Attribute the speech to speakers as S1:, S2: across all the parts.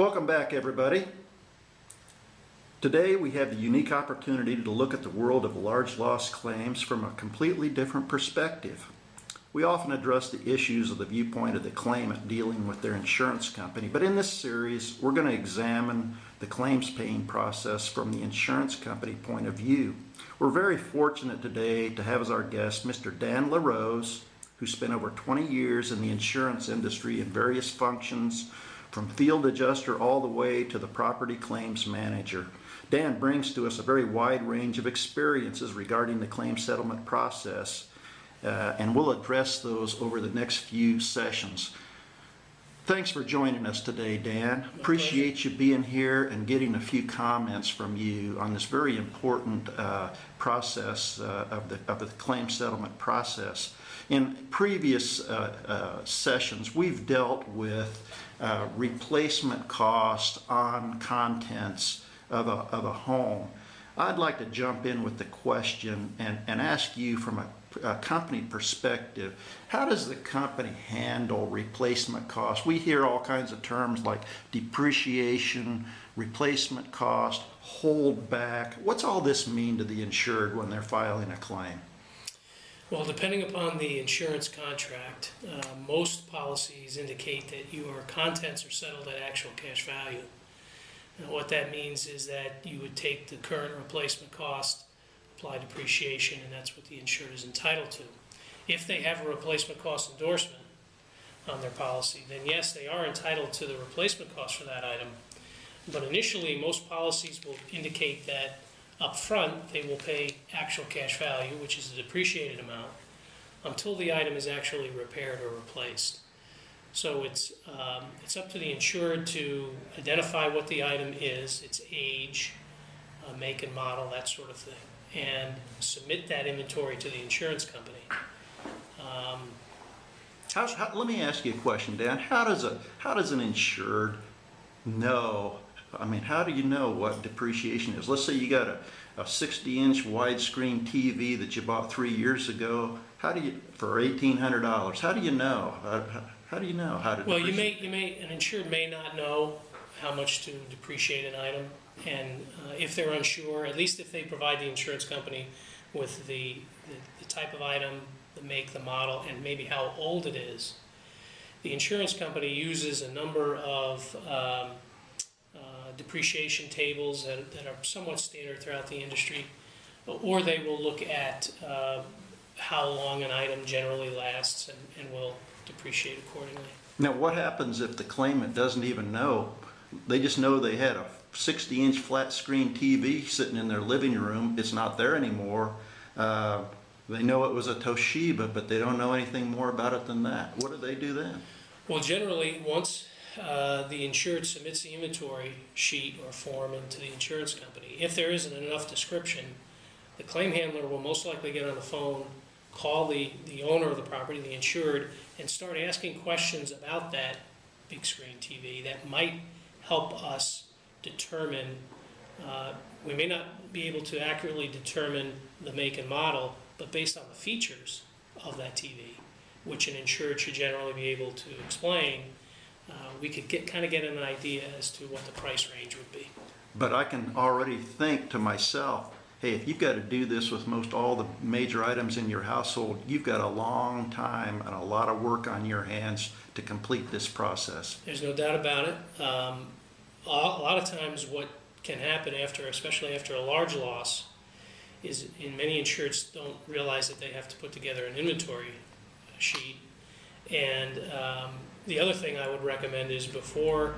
S1: Welcome back, everybody. Today we have the unique opportunity to look at the world of large loss claims from a completely different perspective. We often address the issues of the viewpoint of the claimant dealing with their insurance company, but in this series we're going to examine the claims paying process from the insurance company point of view. We're very fortunate today to have as our guest Mr. Dan LeRose, who spent over 20 years in the insurance industry in various functions, from field adjuster all the way to the property claims manager. Dan brings to us a very wide range of experiences regarding the claim settlement process, and we'll address those over the next few sessions. Thanks for joining us today, Dan. Appreciate you being here and getting a few comments from you on this very important process of the claim settlement process. In previous sessions, we've dealt with replacement cost on contents of a home. I'd like to jump in with the question and ask you from a company perspective, how does the company handle replacement costs? We hear all kinds of terms like depreciation, replacement cost, holdback. What's all this mean to the insured when they're filing a claim?
S2: Well, depending upon the insurance contract, most policies indicate that your contents are settled at actual cash value. Now, what that means is that you would take the current replacement cost, apply depreciation, and that's what the insured is entitled to. If they have a replacement cost endorsement on their policy, then yes, they are entitled to the replacement cost for that item. But initially, most policies will indicate that up front, they will pay actual cash value, which is the depreciated amount, until the item is actually repaired or replaced. So it's up to the insured to identify what the item is, its age, make and model, that sort of thing, and submit that inventory to the insurance company.
S1: Let me ask you a question, Dan. How does an insured know? I mean, how do you know what depreciation is? Let's say you got a 60-inch widescreen TV that you bought 3 years ago. How do you, for $1,800? How do you know? How do you know how to?
S2: Well, an insured may not know how much to depreciate an item, and if they're unsure, at least if they provide the insurance company with the type of item, the make, the model, and maybe how old it is, the insurance company uses a number of depreciation tables that are somewhat standard throughout the industry, or they will look at how long an item generally lasts and will depreciate accordingly.
S1: Now, what happens if the claimant doesn't even know? They just know they had a 60-inch flat screen TV sitting in their living room. It's not there anymore. They know it was a Toshiba, but they don't know anything more about it than that. What do they do then? Well,
S2: generally, once the insured submits the inventory sheet or form into the insurance company, if there isn't enough description, the claim handler will most likely get on the phone, call the owner of the property, the insured, and start asking questions about that big screen TV that might help us determine, we may not be able to accurately determine the make and model, but based on the features of that TV, which an insured should generally be able to explain, we could kind of get an idea as to what the price range would be.
S1: But I can already think to myself, hey, if you've got to do this with most all the major items in your household, you've got a long time and a lot of work on your hands to complete this process.
S2: There's no doubt about it. A lot of times what can happen especially after a large loss, is many insureds don't realize that they have to put together an inventory sheet. And the other thing I would recommend is before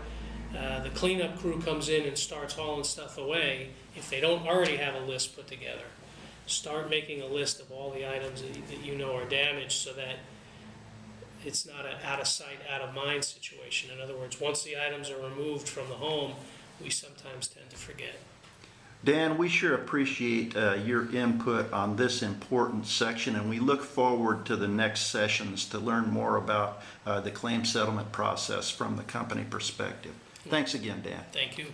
S2: the cleanup crew comes in and starts hauling stuff away, if they don't already have a list put together, start making a list of all the items that you know are damaged, so that it's not an out of sight, out of mind situation. In other words, once the items are removed from the home, we sometimes tend to forget.
S1: Dan, we sure appreciate your input on this important section, and we look forward to the next sessions to learn more about the claim settlement process from the company perspective. Thanks again, Dan.
S2: Thank you.